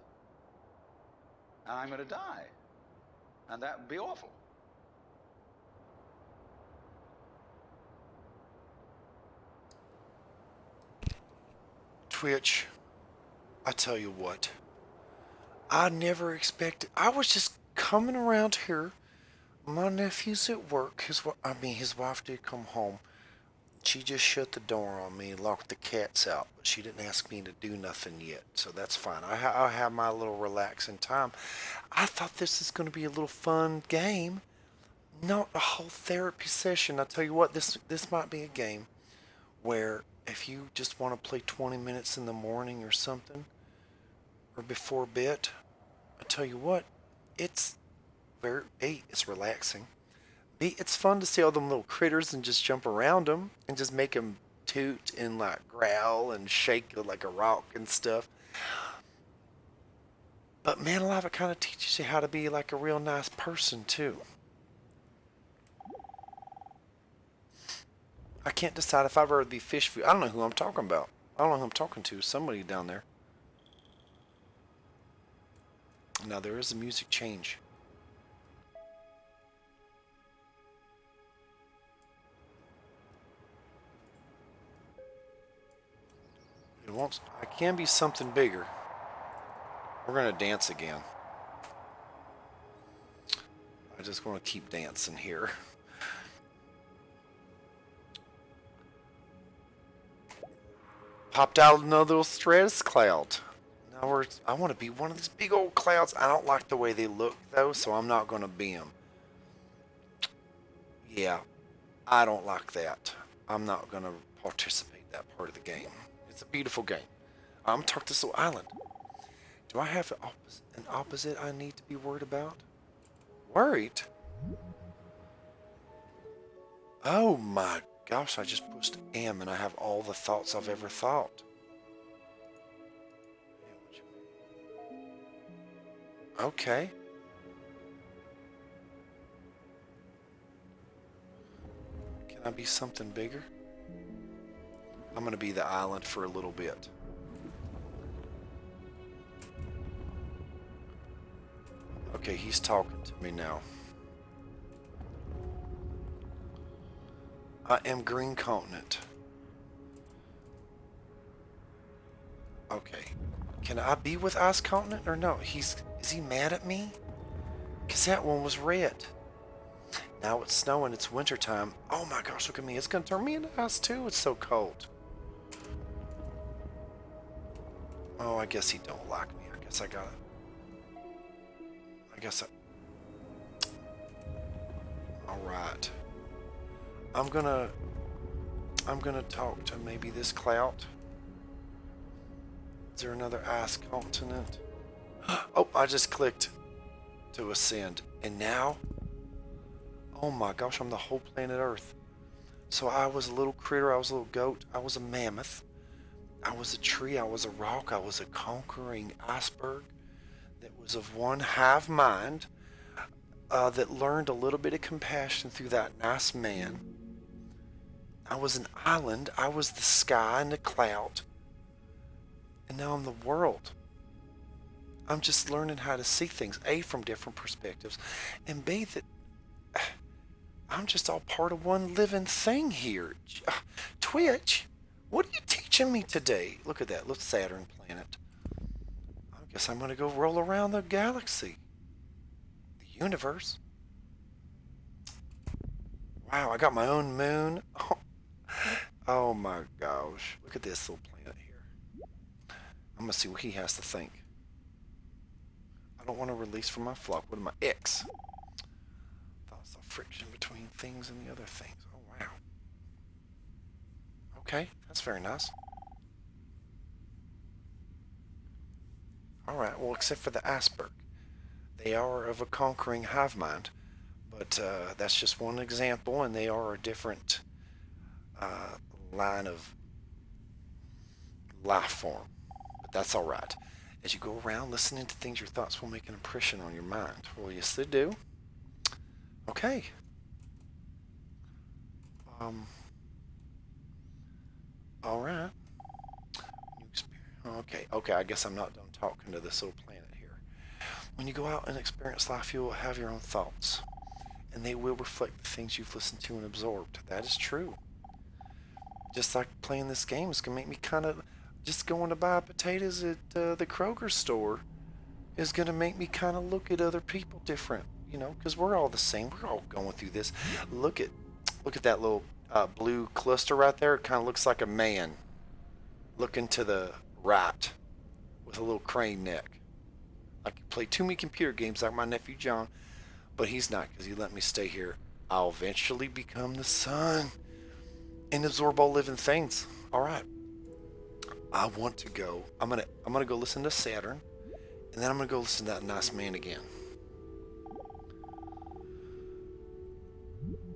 And I'm going to die. And that would be awful. Twitch, I tell you what, I never expected. I was just coming around here. My nephew's at work. His wife did come home. She just shut the door on me and locked the cats out, but she didn't ask me to do nothing yet, so that's fine. I'll have my little relaxing time. I thought this was going to be a little fun game, not a whole therapy session. I tell you what, this might be a game where if you just want to play 20 minutes in the morning or something, or before bed, I tell you what, it's it's relaxing. It's fun to see all them little critters and just jump around them and just make them toot and like growl and shake like a rock and stuff. But man alive, it kind of teaches you how to be like a real nice person too. I can't decide if I've heard the fish food. I don't know who I'm talking about. I don't know who I'm talking to. Somebody down there. Now there is a music change. I can be something bigger. We're gonna dance again. I just want to keep dancing here. Popped out another little stratus cloud. Now I want to be one of these big old clouds. I don't like the way they look though, so I'm not gonna be them. Yeah, I don't like that. I'm not gonna participate that part of the game. It's a beautiful game. I'm talking this little island. Do I have an opposite I need to be worried about? Worried? Oh my gosh, I just pushed M and I have all the thoughts I've ever thought. Okay. Can I be something bigger? I'm going to be the island for a little bit. Okay, he's talking to me now. I am Green Continent. Okay. Can I be with Ice Continent or no? Is he mad at me? Because that one was red. Now it's snowing, it's wintertime. Oh my gosh, look at me. It's going to turn me into ice too. It's so cold. Oh, I guess he don't like me. I guess I gotta... Alright. I'm gonna talk to maybe this cloud. Is there another ice continent? Oh, I just clicked to ascend. And now... Oh my gosh, I'm the whole planet Earth. So I was a little critter, I was a little goat, I was a mammoth. I was a tree, I was a rock, I was a conquering iceberg that was of one hive mind that learned a little bit of compassion through that nice man. I was an island, I was the sky and the cloud, and now I'm the world. I'm just learning how to see things, A, from different perspectives, and B, that I'm just all part of one living thing here. Twitch, what are you teaching me today? Look at that, little Saturn planet. I guess I'm going to go roll around the galaxy. The universe. Wow, I got my own moon. Oh my gosh. Look at this little planet here. I'm going to see what he has to think. I don't want to release from my flock. What am I? X. Thoughts of friction between things and the other things. Oh wow. Okay, that's very nice. Alright, well except for the iceberg. They are of a conquering hive mind. But that's just one example, and they are a different line of life form. But that's alright. As you go around listening to things, your thoughts will make an impression on your mind. Well, yes, they do. Okay. Um, alright. Okay, I guess I'm not done talking to this little planet here. When you go out and experience life, you will have your own thoughts, and they will reflect the things you've listened to and absorbed. That is true. Just like playing this game is going to make me kind of, just going to buy potatoes at the Kroger store is going to make me kind of look at other people different, you know, because we're all the same. We're all going through this. Look at that little blue cluster right there. It kind of looks like a man looking to the right with a little crane neck. I can play too many computer games like my nephew John, but he's not because he let me stay here. I'll eventually become the sun and absorb all living things. All right. I want to go. I'm gonna go listen to Saturn, and then I'm gonna go listen to that nice man again.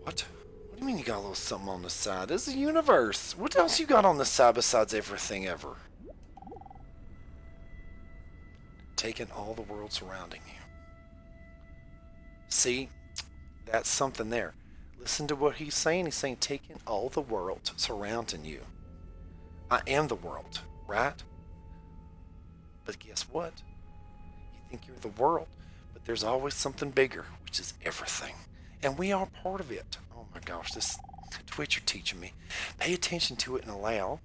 What? What do you mean you got a little something on the side? This is the universe. What else you got on the side besides everything ever? Taking all the world surrounding you. See, that's something there. Listen to what he's saying. He's saying taking all the world surrounding you. I am the world, right? But guess what? You think you're the world, but there's always something bigger, which is everything. And we are part of it. Oh my gosh, this Twitch you're teaching me. Pay attention to it and allow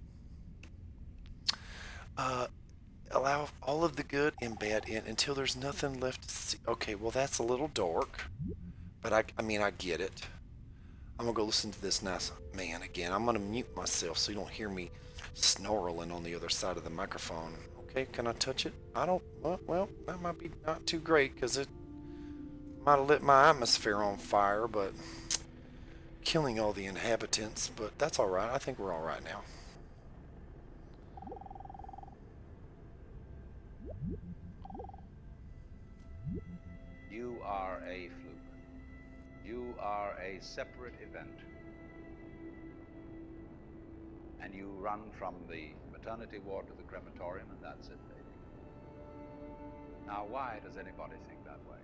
all of the good and bad in until there's nothing left to see. Okay, well that's a little dark, but I mean I get it. I'm gonna go listen to this nice man again. I'm gonna mute myself so you don't hear me snarling on the other side of the microphone. Okay, can I touch it? I don't. Well, that might be not too great because it might have lit my atmosphere on fire, but killing all the inhabitants. But that's all right. I think we're all right now. You are a fluke. You are a separate event. And you run from the maternity ward to the crematorium, and that's it, baby. Now, why does anybody think that way?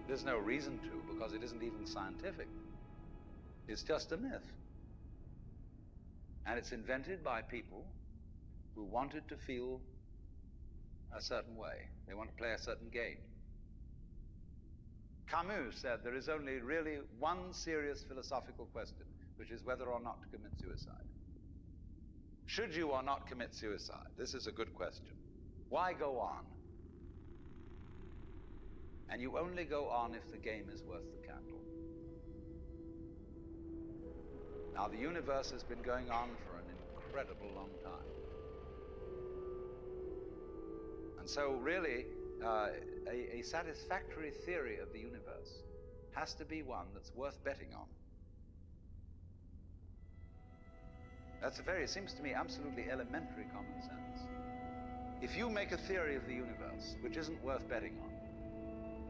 There's no reason to, because it isn't even scientific. It's just a myth. And it's invented by people who wanted to feel a certain way. They want to play a certain game. Camus said there is only really one serious philosophical question, which is whether or not to commit suicide. Should you or not commit suicide? This is a good question. Why go on? And you only go on if the game is worth the candle. Now, the universe has been going on for an incredible long time. And so really, a satisfactory theory of the universe has to be one that's worth betting on. That's seems to me, absolutely elementary common sense. If you make a theory of the universe which isn't worth betting on,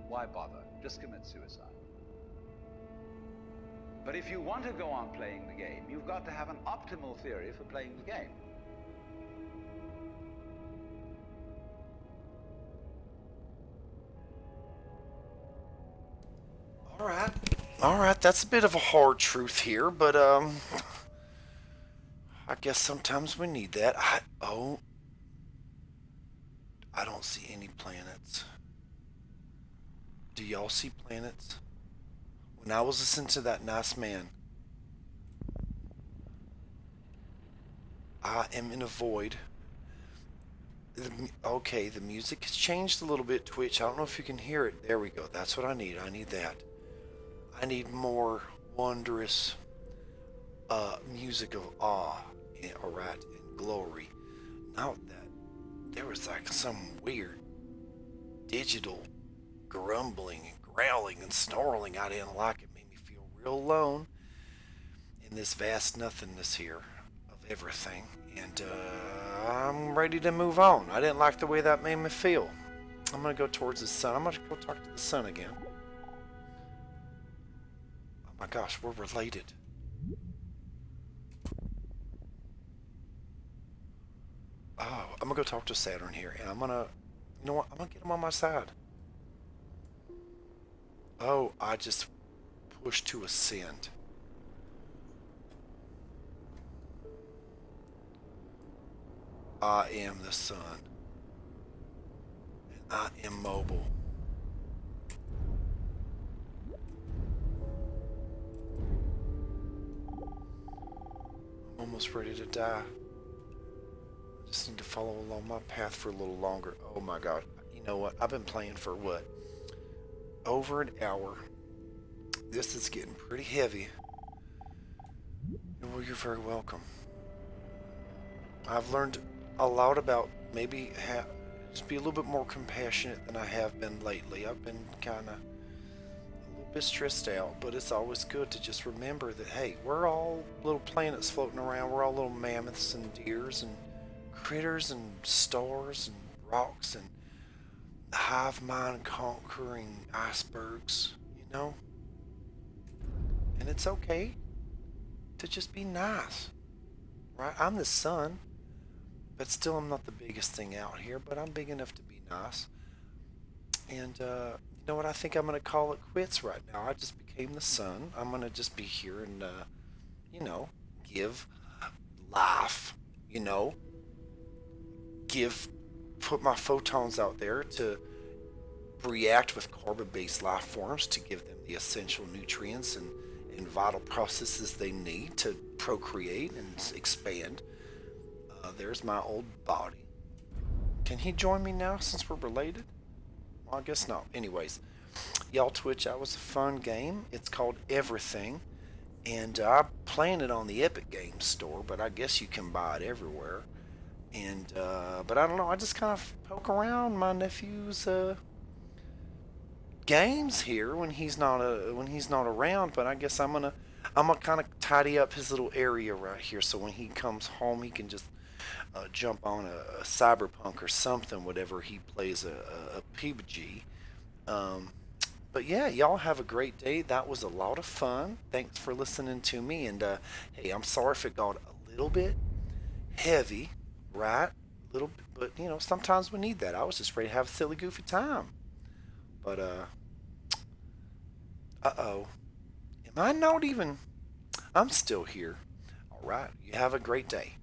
why bother? Just commit suicide. But if you want to go on playing the game, you've got to have an optimal theory for playing the game. All right, that's a bit of a hard truth here, but I guess sometimes we need that. I don't see any planets. Do y'all see planets? When I was listening to that nice man, I am in a void. Okay, the music has changed a little bit, Twitch. I don't know if you can hear it. There we go. That's what I need. I need that. I need more wondrous music of awe and glory. Not that there was like some weird digital grumbling and growling and snarling. I didn't like it. Made me feel real alone in this vast nothingness here of everything. And I'm ready to move on. I didn't like the way that made me feel. I'm going to go towards the sun. I'm going to go talk to the sun again. Oh my gosh, we're related. I'm gonna go talk to Saturn here, and I'm gonna, you know what? I'm gonna get him on my side. Oh, I just pushed to ascend. I am the sun, and I am mobile. I'm almost ready to die. I just need to follow along my path for a little longer. Oh my god. You know what? I've been playing for what? Over an hour. This is getting pretty heavy. Well, you're very welcome. I've learned a lot about maybe just be a little bit more compassionate than I have been lately. I've been kind of a little bit stressed out, but it's always good to just remember that, hey, we're all little planets floating around. We're all little mammoths and deers and critters and stars and rocks and hive mind conquering icebergs, you know? And it's okay to just be nice, right? I'm the sun, but still I'm not the biggest thing out here, but I'm big enough to be nice. And you know what? I think I'm going to call it quits right now. I just became the sun. I'm going to just be here and, you know, give life, you know, give, put my photons out there to react with carbon-based life forms to give them the essential nutrients and vital processes they need to procreate and expand. There's my old body. Can he join me now since we're related? Well, I guess not. Anyways, y'all Twitch, that was a fun game. It's called Everything. And I'm playing it on the Epic Games store, but I guess you can buy it everywhere. And, but I don't know, I just kind of poke around my nephew's, games here when he's not around, but I guess I'm gonna kind of tidy up his little area right here so when he comes home he can just jump on a cyberpunk or something, whatever he plays a PUBG. Um, but yeah, y'all have a great day. That was a lot of fun. Thanks for listening to me. And hey, I'm sorry if it got a little bit heavy, right? Little, but you know, sometimes we need that. I was just ready to have a silly, goofy time. But oh, am I not even? I'm still here. All right. You have a great day.